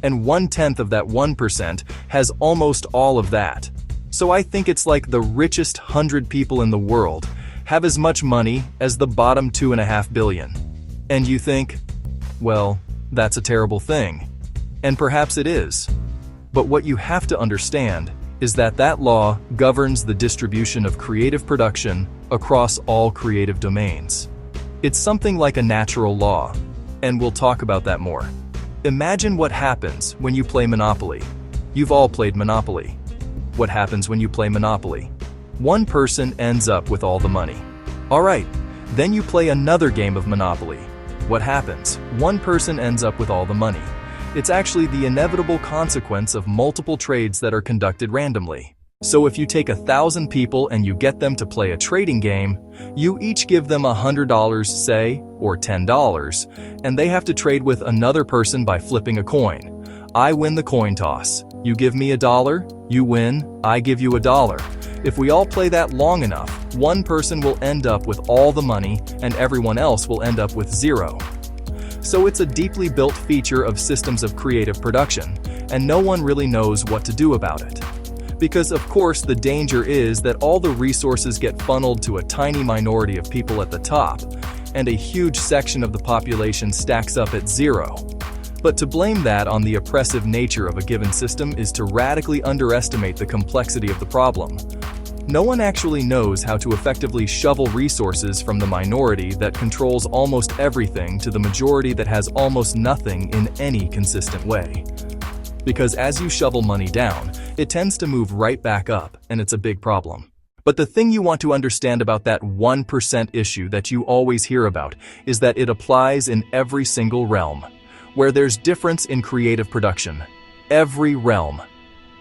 and 1/10 of that 1% has almost all of that. So I think it's like the richest 100 people in the world have as much money as the bottom 2.5 billion. And you think, well, that's a terrible thing. And perhaps it is. But what you have to understand is that that law governs the distribution of creative production across all creative domains. It's something like a natural law, and we'll talk about that more. Imagine what happens when you play Monopoly. You've all played Monopoly. What happens when you play Monopoly? One person ends up with all the money. All right, then you play another game of Monopoly. What happens? One person ends up with all the money. It's actually the inevitable consequence of multiple trades that are conducted randomly. So if you take 1,000 people and you get them to play a trading game, you each give them $100, say, or $10, and they have to trade with another person by flipping a coin. I win the coin toss. You give me $1, you win, I give you $1. If we all play that long enough, one person will end up with all the money and everyone else will end up with zero. So it's a deeply built feature of systems of creative production, and no one really knows what to do about it. Because of course the danger is that all the resources get funneled to a tiny minority of people at the top, and a huge section of the population stacks up at zero. But to blame that on the oppressive nature of a given system is to radically underestimate the complexity of the problem. No one actually knows how to effectively shovel resources from the minority that controls almost everything to the majority that has almost nothing in any consistent way. Because as you shovel money down, it tends to move right back up, and it's a big problem. But the thing you want to understand about that 1% issue that you always hear about is that it applies in every single realm, where there's difference in creative production. Every realm.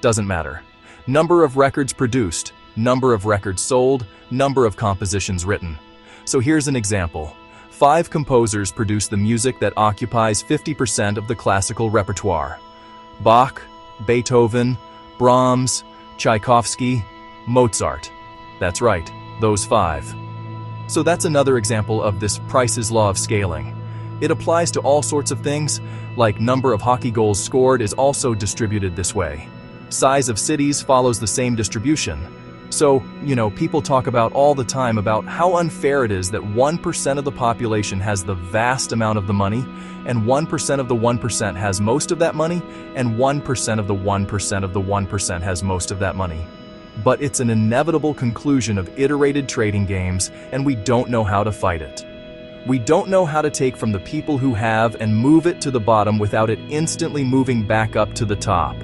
Doesn't matter. Number of records produced, number of records sold, number of compositions written. So here's an example. 5 composers produce the music that occupies 50% of the classical repertoire. Bach, Beethoven, Brahms, Tchaikovsky, Mozart. That's right, those 5. So that's another example of this Price's law of scaling. It applies to all sorts of things, like number of hockey goals scored is also distributed this way. Size of cities follows the same distribution. So, people talk about all the time about how unfair it is that 1% of the population has the vast amount of the money, and 1% of the 1% has most of that money, and 1% of the 1% of the 1% has most of that money. But it's an inevitable conclusion of iterated trading games, and we don't know how to fight it. We don't know how to take from the people who have and move it to the bottom without it instantly moving back up to the top.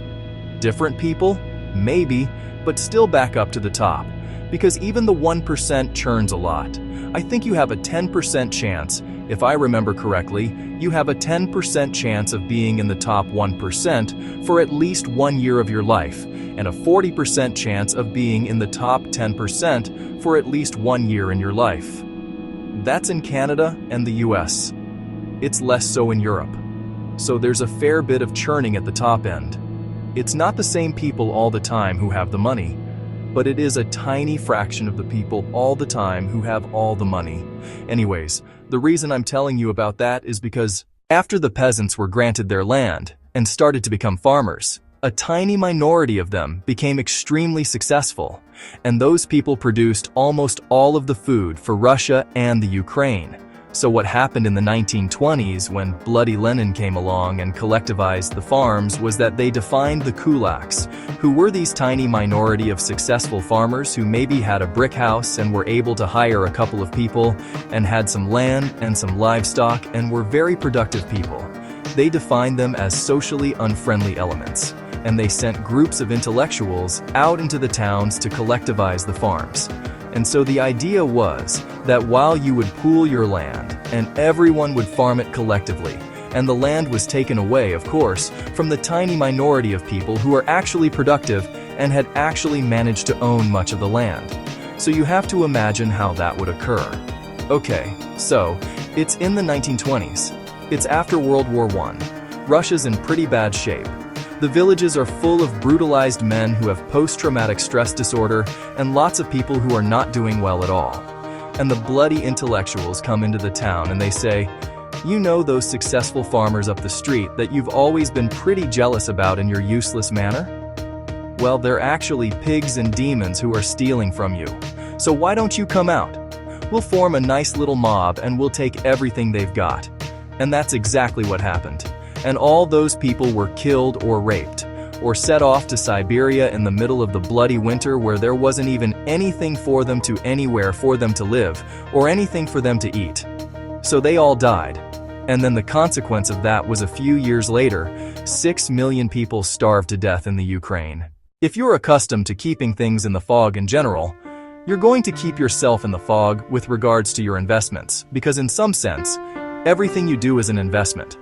Different people? Maybe, but still back up to the top. Because even the 1% churns a lot. I think you have a 10% chance, if I remember correctly, you have a 10% chance of being in the top 1% for at least 1 year of your life, and a 40% chance of being in the top 10% for at least 1 year in your life. That's in Canada and the US. It's less so in Europe. So there's a fair bit of churning at the top end. It's not the same people all the time who have the money, but it is a tiny fraction of the people all the time who have all the money. Anyways, the reason I'm telling you about that is because after the peasants were granted their land and started to become farmers, a tiny minority of them became extremely successful, and those people produced almost all of the food for Russia and the Ukraine. So what happened in the 1920s when Bloody Lenin came along and collectivized the farms was that they defined the kulaks, who were these tiny minority of successful farmers who maybe had a brick house and were able to hire a couple of people and had some land and some livestock and were very productive people. They defined them as socially unfriendly elements, and they sent groups of intellectuals out into the towns to collectivize the farms. And so the idea was that while you would pool your land and everyone would farm it collectively, and the land was taken away, of course, from the tiny minority of people who are actually productive and had actually managed to own much of the land. So you have to imagine how that would occur. Okay, so it's in the 1920s. It's after World War I. Russia's in pretty bad shape. The villages are full of brutalized men who have post-traumatic stress disorder and lots of people who are not doing well at all. And the bloody intellectuals come into the town and they say, You know those successful farmers up the street that you've always been pretty jealous about in your useless manner? Well, they're actually pigs and demons who are stealing from you. So why don't you come out? We'll form a nice little mob and we'll take everything they've got. And that's exactly what happened. And all those people were killed or raped, or set off to Siberia in the middle of the bloody winter where there wasn't even anything for them to anywhere for them to live, or anything for them to eat. So they all died. And then the consequence of that was a few years later, 6 million people starved to death in the Ukraine. If you're accustomed to keeping things in the fog in general, you're going to keep yourself in the fog with regards to your investments, because in some sense, everything you do is an investment.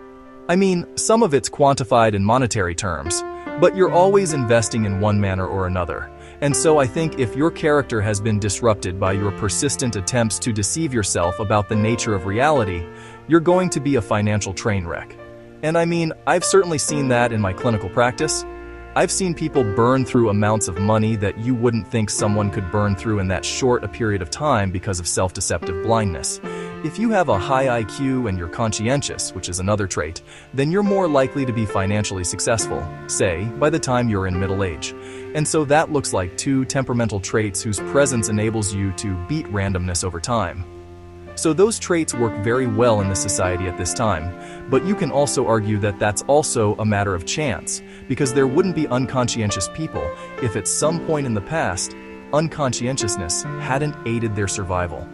I mean, some of it's quantified in monetary terms, but you're always investing in one manner or another. And so I think if your character has been disrupted by your persistent attempts to deceive yourself about the nature of reality, you're going to be a financial train wreck. And I mean, I've certainly seen that in my clinical practice. I've seen people burn through amounts of money that you wouldn't think someone could burn through in that short a period of time because of self-deceptive blindness. If you have a high IQ and you're conscientious, which is another trait, then you're more likely to be financially successful, say, by the time you're in middle age. And so that looks like two temperamental traits whose presence enables you to beat randomness over time. So those traits work very well in this society at this time, but you can also argue that that's also a matter of chance, because there wouldn't be unconscientious people if at some point in the past, unconscientiousness hadn't aided their survival.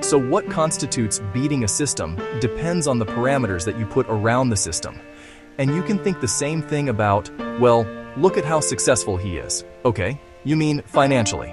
So what constitutes beating a system depends on the parameters that you put around the system. And you can think the same thing about, well, look at how successful he is. Okay, you mean financially.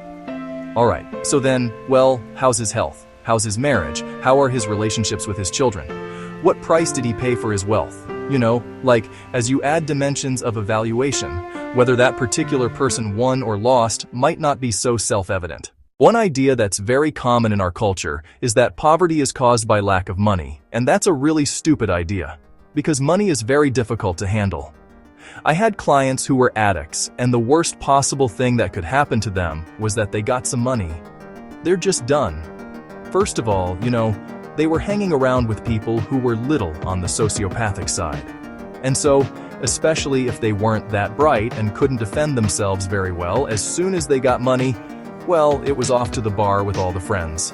Alright, so then, well, how's his health? How's his marriage? How are his relationships with his children? What price did he pay for his wealth? You know, like, as you add dimensions of evaluation, whether that particular person won or lost might not be so self-evident. One idea that's very common in our culture is that poverty is caused by lack of money, and that's a really stupid idea, because money is very difficult to handle. I had clients who were addicts, and the worst possible thing that could happen to them was that they got some money. They're just done. First of all, you know, they were hanging around with people who were little on the sociopathic side. And so, especially if they weren't that bright and couldn't defend themselves very well, as soon as they got money, well, it was off to the bar with all the friends.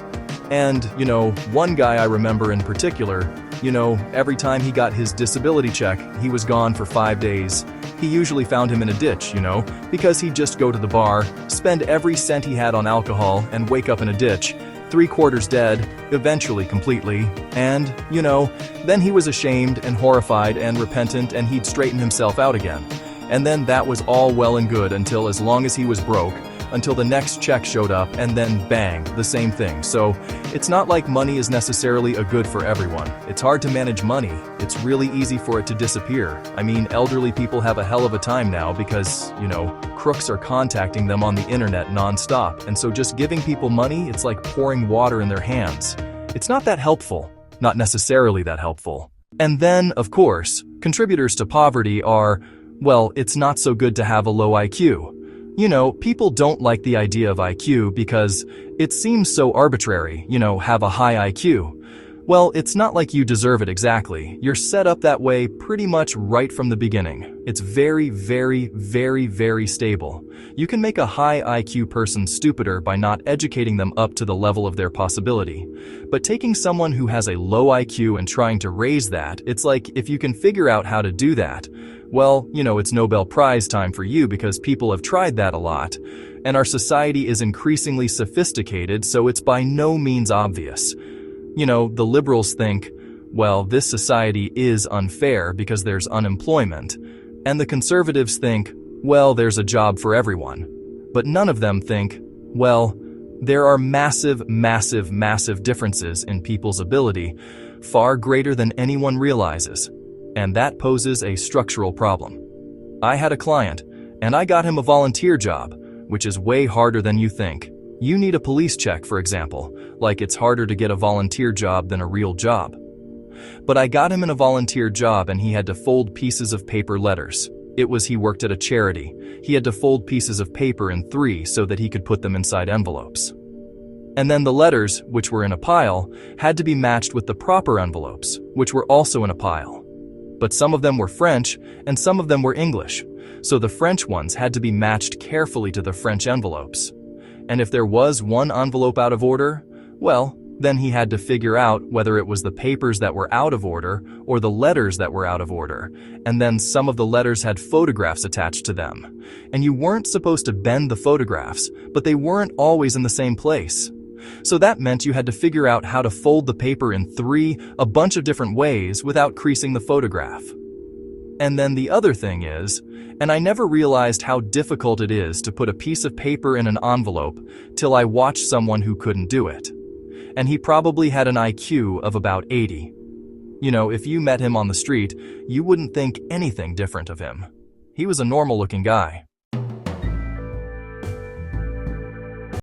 And, you know, one guy I remember in particular, you know, every time he got his disability check, he was gone for 5 days. He usually found him in a ditch, you know, because he'd just go to the bar, spend every cent he had on alcohol, and wake up in a ditch, 3/4 dead, eventually completely, and, you know, then he was ashamed and horrified and repentant and he'd straighten himself out again. And then that was all well and good until as long as he was broke, until the next check showed up, and then bang, the same thing. So it's not like money is necessarily a good for everyone. It's hard to manage money. It's really easy for it to disappear. I mean, elderly people have a hell of a time now because, you know, crooks are contacting them on the internet non-stop. And so just giving people money, it's like pouring water in their hands. It's not that helpful. Not necessarily that helpful. And then, of course, contributors to poverty are, well, it's not so good to have a low IQ. You know, people don't like the idea of IQ because it seems so arbitrary, you know, have a high IQ. Well, it's not like you deserve it exactly. You're set up that way pretty much right from the beginning. It's very, very, very, very stable. You can make a high IQ person stupider by not educating them up to the level of their possibility. But taking someone who has a low IQ and trying to raise that, it's like if you can figure out how to do that, well, you know, it's Nobel Prize time for you because people have tried that a lot. And our society is increasingly sophisticated, so it's by no means obvious. You know, the liberals think, well, this society is unfair because there's unemployment. And the conservatives think, well, there's a job for everyone. But none of them think, well, there are massive, massive, massive differences in people's ability, far greater than anyone realizes. And that poses a structural problem. I had a client, and I got him a volunteer job, which is way harder than you think. You need a police check, for example, like it's harder to get a volunteer job than a real job. But I got him in a volunteer job and he had to fold pieces of paper letters. He worked at a charity. He had to fold pieces of paper in 3 so that he could put them inside envelopes. And then the letters, which were in a pile, had to be matched with the proper envelopes, which were also in a pile. But some of them were French and some of them were English, so the French ones had to be matched carefully to the French envelopes. And if there was one envelope out of order, well, then he had to figure out whether it was the papers that were out of order or the letters that were out of order, and then some of the letters had photographs attached to them. And you weren't supposed to bend the photographs, but they weren't always in the same place. So that meant you had to figure out how to fold the paper in a bunch of different ways without creasing the photograph. And then the other thing is, and I never realized how difficult it is to put a piece of paper in an envelope till I watched someone who couldn't do it. And he probably had an IQ of about 80. You know, if you met him on the street, you wouldn't think anything different of him. He was a normal-looking guy.